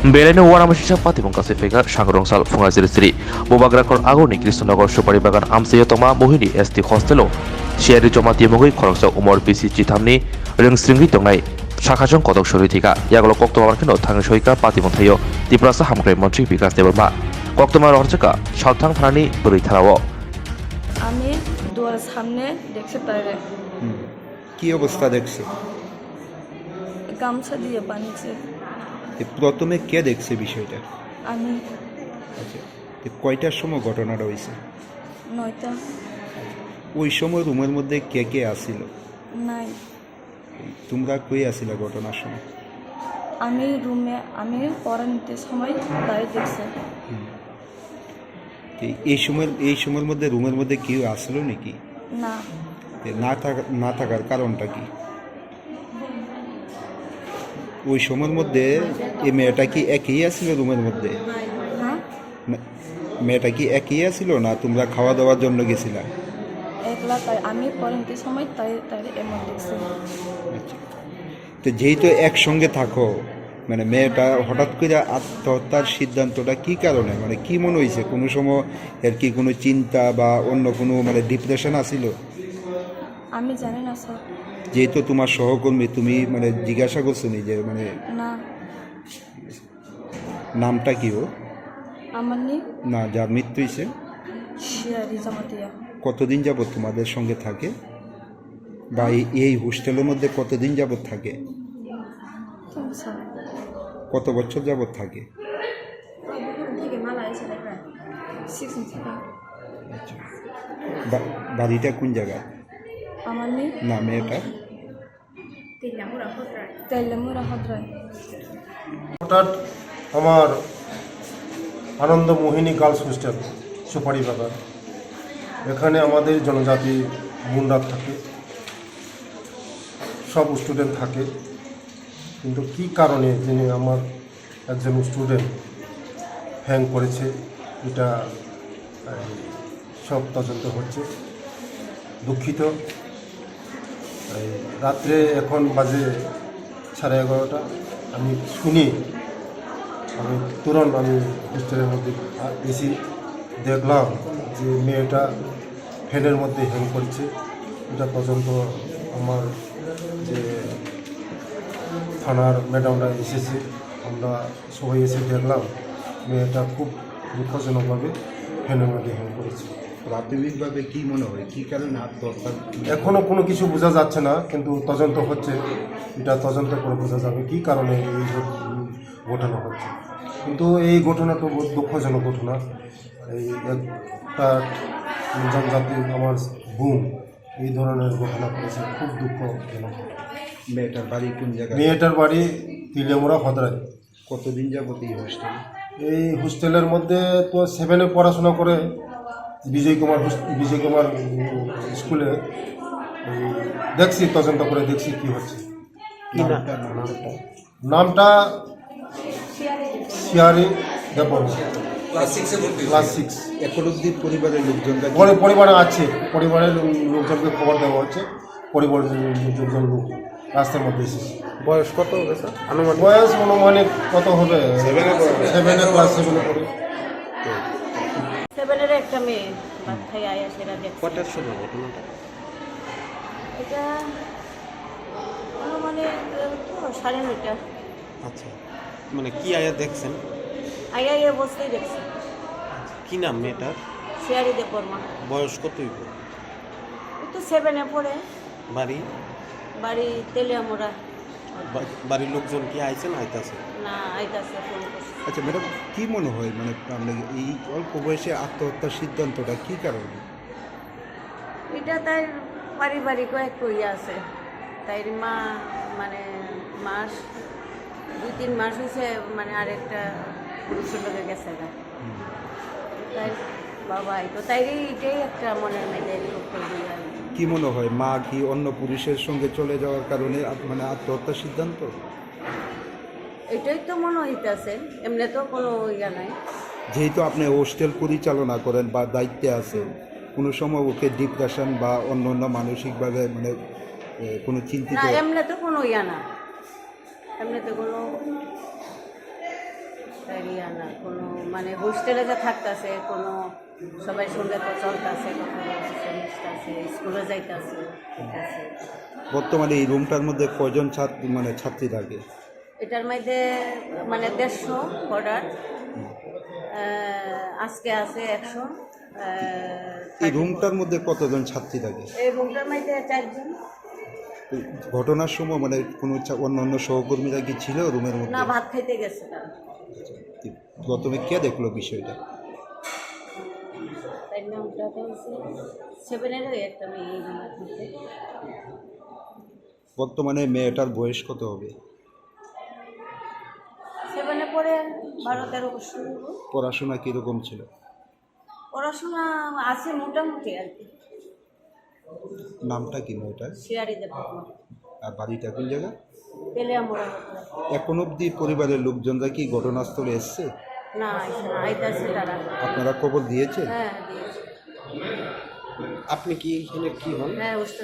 Belene Wanamashisa Patibong Kasifika, Shangrong Sal Fungasiri, Bobagrakor Agoni, Kristonagor Supari Bagan Amsaya Toma, Mohini, ST Hostelo, Sherry Tomati Mogi, Koroksa Umor PC Chitamni, Ring Stringi Tongai, Shakajong Kodok Shoritika, Yagolo Koktomarkino, Tangashoika, Patimontayo, Diprasa Hamgre Montri, because they were back. Koktomar Orchaka, Shaltang Hani, Buritarawo. আমি দুয়ার সামনে দেখছি তারে কি অবস্থা দেখছে? গামছা দিয়ে বাঁধছে। প্রথমে কে দেখছে বিষয়টা? আমি। আচ্ছা, কয়টার সময় ঘটনাটা হয়েছে? 9টা। ওই সময় রুমের মধ্যে কে কে আসিল? নাই। তোমরা কই আসিল ঘটনার সময়? আমি রুমে আমি পড়া নিতে সময় তাই দেখছে। এই সময়ের মধ্যে রুমের মধ্যে কেউ আসলো নাকি? না। না থাকার কারণটা কি? ওই সময়ের মধ্যে এই মেয়েটা কি একই আসছিল রুমের মধ্যে? হ্যাঁ। মেয়েটা কি একই আসছিল না তোমরা খাওয়া দাওয়ার জন্য গেছিলা? একলা তাই আমি পড়া নিতে সময় তাই এমন দেখছে। আচ্ছা, তো যেহেতু একসঙ্গে থাকো, মানে মেয়েটা হঠাৎ করে আত্মহত্যার সিদ্ধান্তটা কি কারণে, মানে কি মনে হয়েছে? কোনো সময় এর কি কোনো চিন্তা বা অন্য কোনো মানে ডিপ্রেশন আসিল? আমি জানি না স্যার। যেহেতু তোমার সহকর্মী, তুমি মানে জিজ্ঞাসা করছো নি যে মানে না। নামটা কি ও? আমার নি না, যার মৃত্যু হয়েছে শিয়ারি জামাতিয়া। কতদিন যাবত তোমাদের সঙ্গে থাকে বা এই হোস্টেলের মধ্যে কতদিন যাবত থাকে? স্যার কত বছর যাবত থাকে? 6 থেকে। আচ্ছা, বাড়িটা কোন জায়গায়? আমার নি না, মেয়েটা তেলেমুরা হদ্রায়। হঠাৎ আমার আনন্দ মোহিনী গার্লস হোস্টেল সুপারি বাগান, এখানে আমাদের জনজাতি বোনরা থাকে, সব স্টুডেন্ট থাকে, কিন্তু কি কারণে যিনি আমার একজন স্টুডেন্ট হ্যাং করেছে এটা সব তদন্ত হচ্ছে। দুঃখিত। রাত্রে এখন বাজে 11:30, আমি শুনি, আমি তুরন্ত আমি হোস্টেলের মধ্যে এসি দেখলাম যে মেয়েটা ফ্যানের মধ্যে হ্যাং করছে। এটা পর্যন্ত আমার যে থানার ম্যাডামরা এসেছে, আমরা সবাই এসে দেখলাম মেয়েটা খুব দুঃখজনকভাবে ফ্যানের মধ্যে হ্যাং করেছে। প্রাথমিকভাবে কি মনে হয় কি কারণে আত্মহত্যা? এখনও কোনো কিছু বোঝা যাচ্ছে না, কিন্তু তদন্ত হচ্ছে, এটা তদন্ত করে বোঝা যাবে কী কারণে এই ঘটনা হচ্ছে। কিন্তু এই ঘটনাটা বহুত দুঃখজনক ঘটনা। এই একটা জনজাতি আমার বোন এই ধরনের ঘটনা করেছে, খুব দুঃখজনক। মেয়েটার বাড়ি কোন জায়গায়? মেয়েটার বাড়ি তিলেমুরা হদ্রায়। কতদিন যাবত এই হোস্টেলে? এই হোস্টেলের মধ্যে তো 7-এ পড়াশোনা করে বিজয় কুমার স্কুলে। দেখছি, তদন্ত করে দেখছি কি হচ্ছে। নামটা শিয়ারি দেবন, ক্লাস 6। এখন অব্দি পরিবারের লোকজনরা পরিবারে আছে, পরিবারের লোকজনকে খবর দেওয়া হচ্ছে, পরিবারের লোকজন লোক রাস্তার মধ্যে এসেছে। বয়স কত হবে স্যার? বয়স অনুমানিক কত হবে? 7-এ ক্লাস 7-এ পড়ে। 7-এর একটা মেয়ে বাচ্চায় আয়া সেটা দেখছে। কটার সময় ঘটনাটা? এটা মানে 9:30। আচ্ছা, মানে কি আয়া দেখছেন? আয়া বসতেই দেখছে। কি নাম মেয়েটার? শিয়ারি দেববর্মা। বয়স কত হইব? ও তো 7-এ পড়ে। বাড়ি? বাড়ি তেলিয়ামুড়া। বাড়ির লোকজন কি আইছে না আইতাছে? না, আইতাছে, ফোন করছে। আচ্ছা ম্যাডাম, কি মনে হয় মানে আপনার এই অল্প বয়সে আত্মহত্যার সিদ্ধান্তটা কি কারণে? এটা তার পারিবারিক একটু ইয়ে আছে। তাই মা মানে 2-3 মাস হয়েছে, মানে আরেকটা পুরুষের লোকে গেছে না। তাই বাবা তো তাই এটাই একটা মনের মেয়েদের কি মনে হয় মা কি অন্য পুরুষের সঙ্গে চলে যাওয়ার কারণে মানে আত্মহত্যার সিদ্ধান্ত? এটাই তো মনে হইতেছে, এমনি তো কোনো ইয়া নাই। যেহেতু আপনি হোস্টেল পরিচালনা করেন বা দায়িত্বে আছেন, কোনো সময় ওকে ডিপ্রেশন বা অন্য অন্য মানসিকভাবে মানে কোনো চিন্তিত? না, এমনি তো কোনো ইয়া না, এমনি তো কোনো তাই না কোনো মানে হোস্টেলে যে থাকতেছে কোনো সবাই সঙ্গে তো চলতেছে কথা বলতেছে মিশতেছে স্কুলে যাইতেছে ঠিক আছে। বর্তমানে এই রুমটার মধ্যে কয়জন ছাত্র মানে ছাত্রী থাকে? এটার মধ্যে মানে 150 অর্ডার, আজকে আছে 100। এই রুমটার মধ্যে কতজন ছাত্রী থাকে? এই রুমটার মধ্যে 4 জন। এই ঘটনার সময় মানে কোনো অন্যান্য সহকর্মীরা কি ছিল রুমের মধ্যে? না, ভাত খাইতে গেছে তারা। প্রথমে কে দেখলো বিষয়টা? তাই নামটা তো হচ্ছে 7-এর একটা মেয়ে এই নামের মধ্যে। বর্তমানে মেয়েটার বয়স কত হবে? 7-এ পড়ে 12-13 বছর। পড়াশোনা কীরকম ছিল? পড়াশোনা আছে মোটামুটি আর কি। নামটা কি মেয়েটার? শিয়ারি দেব আর বাড়িটা কোন জায়গা? পেলে আমরা এখন অবধি পরিবারের লোকজনরা কি ঘটনাস্থলে এসছে? না আইতাছে তারা। আপনারা খবর দিয়েছেন? হ্যাঁ দিয়েছে। আপনি কি এখানে কি হন? হ্যাঁ বুঝতে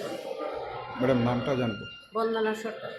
ম্যাডাম নামটা জানবো? বন্দনা সরকার।